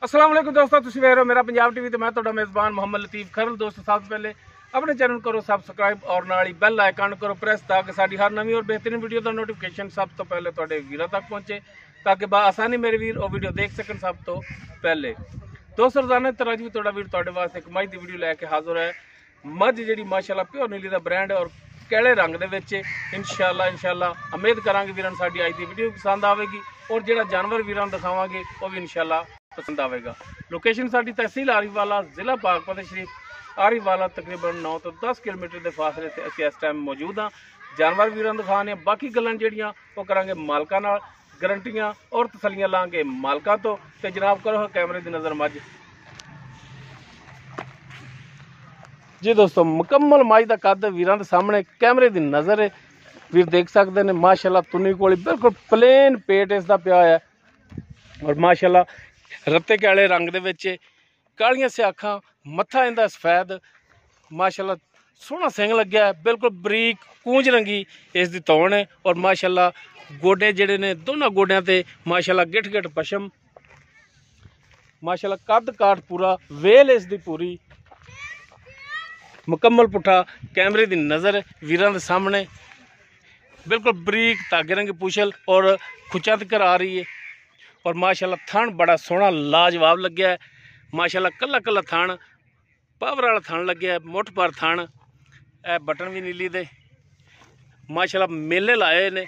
अस्सलाम वालेकुम दोस्तों, तुसीं वेख रहे हो मेरा पंजाब टीवी। तो मैं तुहाडा मेज़बान मोहम्मद लतीफ़ खरल। दोस्तों सब से पहले अपने चैनल करो सबसक्राइब और नाल ही बैल आइकन करो प्रेस ताकि साडी हर नवी और बेहतरीन वीडियो का नोटिफिकेशन सब तो पहले तुहाडे वीरां तक पहुंचे, ताकि आसानी मेरे वीर वो वीडियो देख सकन सब तो पहले। दोस्तों रोजाना तरह भी तुहाडा वीर तुहाडे वास्ते एक मझ दी वीडियो लैके हाजिर है। मझ जिहड़ी माशाअल्लाह प्योर नीली दा ब्रांड है और कैले रंग दे विच इंशाअल्लाह उम्मीद करांगे वीरां साडी अज दी वीडियो पसंद आवेगी और जिहड़ा जानवर वीरां दिखावांगे वो भी इंशाअल्लाह पसंद आएगा। लोकेशन साडी तहसील आरीवाला, जिला पाकपत शरीफ। आरीवाला तकरीबन 9 तो 10 किलोमीटर के फासले से असीं इस टाइम मौजूद हाँ। जानवर वीरां दिखाने बाकी गल्लां जिहड़ियां वो करांगे मालकां नाल, गारंटियां और तसलियां लांगे मालकां तो। ते जनाब करो कैमरे की नज़र मझ जी। दोस्तों मुकम्मल मझ का कद वीरां दे सामने कैमरे की नज़र है। वीर देख सकते हैं माशाअल्लाह तुन्नी कोली बिल्कुल प्लेन पेट इसका पिया है और माशाअल्लाह रत्ते कैले रंग दे विच कालियां स्याखां, मत्था इंदा सफेद, माशाअल्लाह सोहना सिंग लग्या है, बिल्कुल बरीक कूंज रंगी इसकी तौण है और माशाअल्लाह गोडे जिहड़े ने दोनों गोडियां ते माशाअल्लाह गिठ गिठ पशम, माशाअल्लाह कद काठ पूरा, वेल इसकी पूरी मुकम्मल पुट्ठा कैमरे की नज़र वीरां दे सामने बिल्कुल बरीक धागे रंगी पूछल और खुचा तक आ रही है और माशाअल्लाह थान बड़ा सोहना लाजवाब लग्या है। माशाअल्लाह कला कला थान पावर वाला थान लग्या है, मुठ पर थान, ए बटन भी नीली दे माशाअल्लाह मेले लाए ने,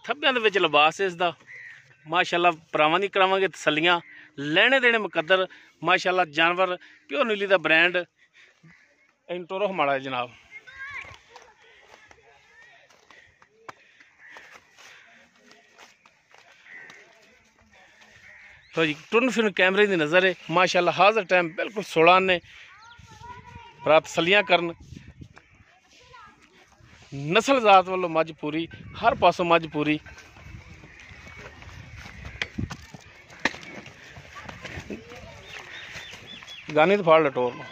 थब्बियां दे विच लिबास इसदा माशाअल्लाह। भरावां दी करावांगे तसलियां, लैने देने मुकद्दर माशाअल्लाह। जानवर प्योर नीली दा ब्रांड इंटोरो हमारा जनाब। तो जी टुन फिर कैमरे की नज़र है माशाअल्लाह। हाज़र टाइम बिल्कुल 16 ने भरा तसलियां करन, नस्ल जात वालों मझ पूरी, हर पासों मझ पूरी। गानी तो फाड़ लटोर लो,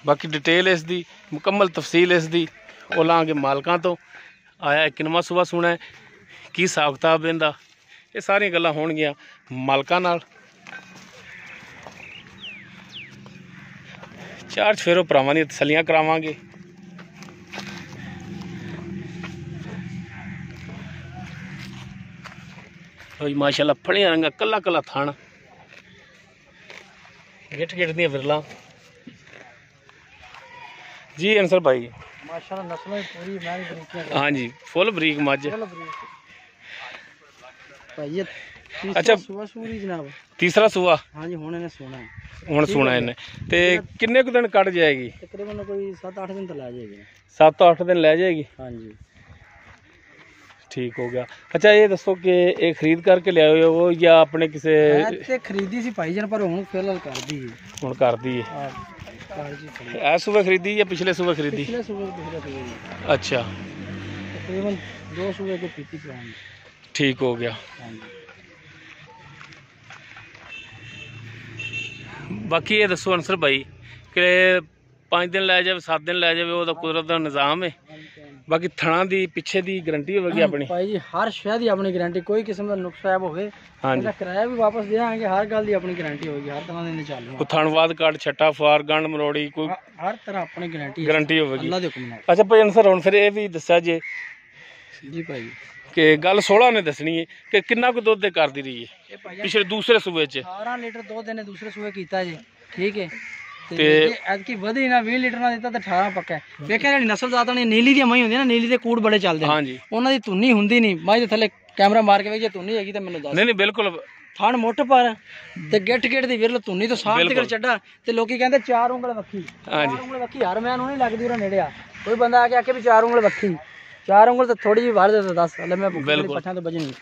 बाकी डिटेल इसकी मुकम्मल तफसील इसकी वो लाँगे मालकां तो। आया किनवा सुबह सुना है की हिसाब किताब इहदा, ये सारिया गल्लां होणगियां मालकां नाल। चार चफेरो भरावां दी तसलियां करावांगे। माशाअल्लाह फड़िया रंगा कला कला थान, गिठ गिठ दी विरलां जी। अंसर भाई माशाअल्लाह नस्लें पूरी मैरी बरीकियां। हाँ जी फुल बरीक मझ भाई। अच्छा सुबह सूरी जनाब, तीसरा सूआ। हाँ जी हुण इन्हें सोना है, हुण सुना इन्हें ते किन्ने दिन कट जाएगी? तकरीबन कोई 7-8 दिन तो लै जाएगी। 7-8 दिन लै जाएगी। हाँ जी ठीक हो गया। अच्छा ये दसो कि ये खरीद करके ले आए हो या अपने किसी ते खरीदी सी भाई जन, पर हुण फिलहाल कर दी हुण कर दी है? ऐ सुबह खरीदी या पिछले सुबह खरीदी? पिछले सुबह। अच्छा तकरीबन 2 सुबह के पीती पुरानी। ठीक हो गया। बाकी ये दसो अंसर भाई कि 5 दिन लै जाए 7 दिन लै जाए वो कुदरत का निज़ाम है। बाकी थणा दी पिछे दी गारंटी होगी अपनी भाई जी, हर शय की अपनी गारंटी, कोई किस्म का नुक्स ऐब होवे हाँ जी किराया भी वापस देंगे, हर गल की अपनी गारंटी होगी, हर तरह के चालू। कोई थणवाद काट छट्टा फार गंड मरोड़ी कोई हर तरह अपनी गारंटी होगी अल्लाह दे हुक्म नाल। अच्छा भाई अंसर हुण फिर ये भी दस्या जे जी भाई कि गल 16 ने दसनी है कि किन्ना को दुध कर दी रही है पिछले दूसरे सूबे च? 18 लीटर दुध ने दूसरे सूबे कीता जी। ठीक है ते एदकी वधी ना 20 लीटर ना दिता तो 18 पक्का है। वेखिया जिहड़ी नस्ल जात ने नीली दी मई हुंदी ना, नीली दे कूड़ बड़े चलदे हाँ जी, उन्हां दी धुन्नी हुंदी नहीं। मई दे थल्ले कैमरा मार के वेख जे धुन्नी हैगी ते मैनूं दस। नहीं नहीं बिल्कुल थण मुठ पर ते गिठ गिठ दी विरल धुन्नी तो साफ तक चड्डा ते लोकी कहंदे 4 उंगल वक्खी। हाँ जी 4 उंगल वक्खी हर मैं नहीं लगदी उरा नेड़े आ। कोई बंदा आके आके भी 4 उंगल वक्खी, 4 उंगल तो थोड़ी जी वाड़ दे तो दस अल्ले मैं भुक्खी पट्ठा तो बजनी।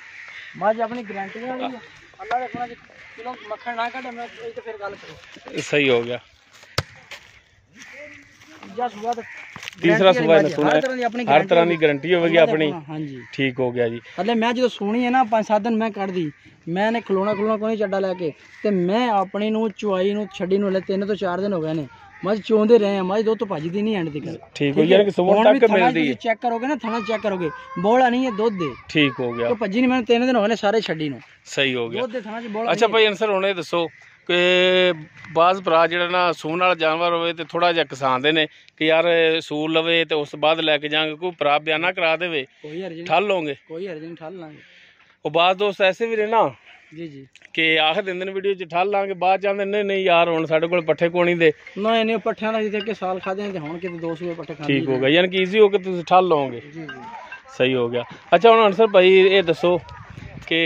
मज अपनी गारंटी वाली है, अल्लाह दे हुक्म किलो मक्खन ना काटे मैं तो फिर गल करो। सही हो गया। तीसरा सुबह ने सुना हर तरह की गारंटी होगी अपनी। हाँ जी ठीक हो गया जी। अल्ले मैं जो सुनी है ना 5-7 दिन मैं कट दी, मैंने खलोना कोई चड्डा लैके ते मैं अपनी नूं चुआई नूं छड्डी नूं 3 तो 4 दिन हो गए ने। ਮੱਝ ਚੋਂਦੇ ਰਹੇ ਆ, ਮੱਝ ਦੁੱਧ ਤੋਂ ਭੱਜਦੀ ਨਹੀਂ ਐਂਡ ਤੱਕ। ਠੀਕ ਹੋ ਯਾਰ ਕਿ ਸੂਣ ਤੱਕ ਮਿਲਦੀ ਹੈ। ਚੈੱਕ ਕਰੋਗੇ ਨਾ, ਥਣਾ ਚੈੱਕ ਕਰੋਗੇ, ਬੋਲਾ ਨਹੀਂ ਹੈ ਦੁੱਧ ਦੇ। ਠੀਕ ਹੋ ਗਿਆ, ਉਹ ਭੱਜੀ ਨਹੀਂ, ਮੈਨੂੰ 3 ਦਿਨ ਹੋ ਗਏ ਨੇ ਸਾਰੇ ਛੱਡੀ ਨੂੰ। ਸਹੀ ਹੋ ਗਿਆ ਦੁੱਧ ਦੇ ਥਣਾ ਚ ਬੋਲਾ। ਅੱਛਾ ਭਾਈ ਅਨਸਰ ਹੁਣ ਇਹ ਦੱਸੋ ਕਿ ਬਾਜ਼ ਭਰਾ ਜਿਹੜਾ ਨਾ ਸੂਣ ਵਾਲਾ ਜਾਨਵਰ ਹੋਵੇ ਤੇ ਥੋੜਾ ਜਿਹਾ ਕਿਸਾਨਦੇ ਨੇ ਕਿ ਯਾਰ ਸੂਰ ਲਵੇ ਤੇ ਉਸ ਤੋਂ ਬਾਅਦ ਲੈ ਕੇ ਜਾਵਾਂਗੇ, ਕੋਈ ਭਰਾ ਬਿਆਨਾ ਕਰਾ ਦੇਵੇ, ਕੋਈ ਹਰਜ ਨਹੀਂ, ਠੱਲ ਲਓਗੇ? ਕੋਈ ਹਰਜ ਨਹੀਂ, ਠੱਲ ਲਾਂਗੇ। ਉਹ ਬਾਜ਼ ਦੋਸਤ ਐਸੇ ਵੀ ਨੇ ਨਾ ਜੀ ਜੀ ਕਿ ਆਖ ਦਿੰਦੇ ਨੇ ਵੀਡੀਓ 'ਚ ਠੱਲ ਲਾਂਗੇ, ਬਾਅਦ ਜਾਂਦੇ ਨਹੀਂ ਨਹੀਂ ਯਾਰ ਹੁਣ ਸਾਡੇ ਕੋਲ ਪੱਠੇ ਕੋਣੀ ਦੇ ਨਾ, ਇਹਨੇ ਪੱਠਿਆਂ ਦਾ ਜਿੱਥੇ ਕਿ ਸਾਲ ਖਾਦੇ ਨੇ ਤੇ ਹੁਣ ਕਿਤੇ 2 ਸੂਏ ਪੱਠੇ ਖਾਂਦੇ। ਠੀਕ ਹੋ ਗਿਆ, ਯਾਨੀ ਕਿ ਈਜ਼ੀ ਹੋ ਕੇ ਤੁਸੀਂ ਠੱਲ ਲਓਗੇ। ਜੀ ਜੀ ਸਹੀ ਹੋ ਗਿਆ। ਅੱਛਾ ਹੁਣ ਅਨਸਰ ਭਾਈ ਇਹ ਦੱਸੋ ਕਿ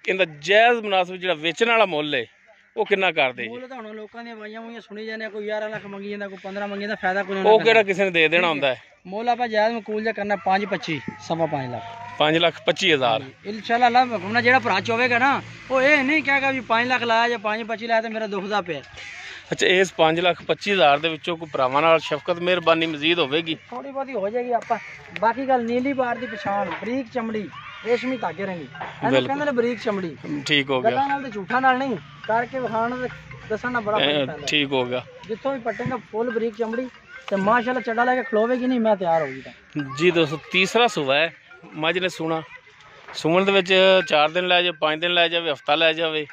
ਇਹਦਾ ਜਾਇਜ਼ ਮੁਨਾਸਬ ਜਿਹੜਾ ਵੇਚਣ ਵਾਲਾ ਮੁੱਲ ਹੈ ਉਹ ਕਿੰਨਾ ਕਰਦੇ ਜੀ? ਮੁੱਲ ਤਾਂ ਹੁਣ ਲੋਕਾਂ ਦੀਆਂ ਵਾਈਆਂ ਹੋਈਆਂ ਸੁਣੀ ਜਾਂਦੇ, ਕੋਈ 11 ਲੱਖ ਮੰਗੀ ਜਾਂਦਾ, ਕੋਈ 15 ਮੰਗੀ ਜਾਂਦਾ, ਫਾਇਦਾ ਕੋਈ ਉਹ ਕਿਹੜਾ ਕਿਸੇ ਨੇ ਦੇ ਦੇਣਾ ਹੁੰਦਾ ਹੈ? ਮੁੱਲ ਆਪਾਂ ਜਾਇਜ਼ ਮਕੂਲ ਜਿਹਾ ਕਰਨਾ 5-25, 5.5 ਲੱਖ, 5,25,000 ਇਨਸ਼ਾਅੱਲਾ। ਅੱਲਾ ਹੁਕਮ ਨਾਲ ਜਿਹੜਾ ਭਰਾ ਚੋਵੇਗਾ ਨਾ, ਉਹ ਇਹ ਨਹੀਂ ਕਹੇਗਾ ਵੀ 5 ਲੱਖ ਲਾਇਆ ਜਾਂ 5.25 ਲਾਇਆ ਤੇ ਮੇਰਾ ਦੁਖਦਾ ਪਿਆ। ਅੱਛਾ ਇਸ 5,25,000 ਦੇ ਵਿੱਚੋਂ ਕੋਈ ਭਰਾਵਾਂ ਨਾਲ ਸ਼ਫਕਤ ਮਿਹਰਬਾਨੀ ਮਜ਼ੀਦ ਹੋਵੇਗੀ? ਥੋੜੀ ਬਹੁਤੀ ਹੋ ਜਾਏਗੀ। ਆਪਾਂ ਬਾਕੀ ਗੱਲ ਨੀਲੀ ਬਾਰ ਦੀ ਪਛਾਣ, ਬਰੀਕ ਚਮੜੀ, ਰੇਸ਼ਮੀ ਧਾਗੇ ਰੰਗੀ, ਇਹਨੂੰ ਕਹਿੰਦੇ ਨੇ ਬਰੀਕ ਚਮੜੀ। ਠੀਕ ਹੋ ਗਿਆ, ਗੱਲਾਂ ਨਾਲ ਤੇ ਝੂਠਾਂ ਨਾਲ ਨਹੀਂ, ਕਰਕੇ ਵਿਖਾਣ ਤੇ ਦੱਸਣ ਨਾਲ ਬੜਾ ਫਰਕ ਪੈਂਦਾ। ਠੀਕ ਹੋ ਗਿਆ, ਜਿੱਥੋਂ ਵੀ ਪੱਟੇਗਾ ਫੁੱਲ ਬਰੀਕ ਚਮੜੀ ਤੇ ਮਾਸ਼ਾਅੱਲਾ ਚੱਡਾ ਲੈ ਕੇ ਖਲੋਵੇਗੀ ਨਹੀਂ, ਮੈਂ ਤਿਆਰ ਹੋ ਗਈ ਤਾਂ ਜੀ। ਦੋਸਤੋ ਤੀਸਰਾ ਸੂਆ ਹੈ, ਮੱਝ ਨੇ ਸੂਣ ਦੇ ਵਿੱਚ 4 ਦਿਨ ਲੈ ਜਾਵੇ, 5 ਦਿਨ ਲੈ ਜਾਵੇ, ਹਫਤਾ ਲੈ ਜਾਵੇ,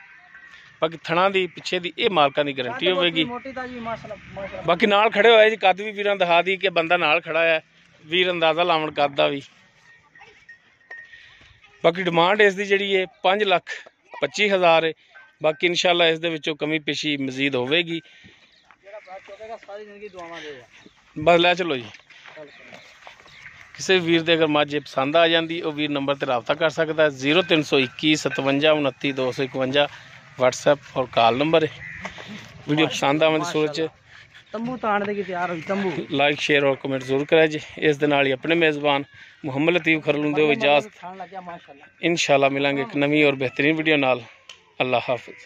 ਬਾਕੀ ਥਣਾ ਦੀ ਪਿੱਛੇ ਦੀ ਇਹ ਮਾਲਕਾਂ ਦੀ ਗਾਰੰਟੀ ਹੋਵੇਗੀ। ਬਾਕੀ ਨਾਲ ਖੜੇ ਹੋਏ ਜੀ, ਕੱਦ ਵੀ ਵੀਰਾਂ ਦਿਖਾ ਦੀ ਕਿ ਬੰਦਾ ਨਾਲ ਖੜਾ ਹੈ, ਵੀਰ ਅੰਦਾਜ਼ਾ ਲਾਉਣ ਕਰਦਾ ਵੀ। ਬਾਕੀ ਡਿਮਾਂਡ ਇਸ ਦੀ ਜਿਹੜੀ ਹੈ 5,25,000 ਹੈ। ਬਾਕੀ ਇਨਸ਼ਾਅੱਲਾ ਇਸ ਦੇ ਵਿੱਚੋਂ ਕਮੀ ਪੇਸ਼ੀ ਮਜ਼ੀਦ ਹੋਵੇਗੀ। ਬਸ ਲੈ ਚਲੋ ਜੀ। ਕਿਸੇ ਵੀਰ ਦੇ ਅਗਰ ਮੱਝ ਪਸੰਦ ਆ ਜਾਂਦੀ, ਉਹ ਵੀਰ ਨੰਬਰ ਤੇ ਰਾਬਤਾ ਕਰ ਸਕਦਾ ਹੈ। 0321 57 29 251 WhatsApp और कॉल नंबर है। वीडियो पसंद आवे तो सोच तंबू ताण दे की तैयार होई, तंबू लाइक शेयर और कमेंट जरूर करें जी। इस दे नाल ही अपने मेज़बान मुहम्मद लतीफ़ खरलू दे इजाज़त। इंशाअल्लाह मिलांगे एक नवी और बेहतरीन वीडियो नाल। अल्लाह हाफिज़।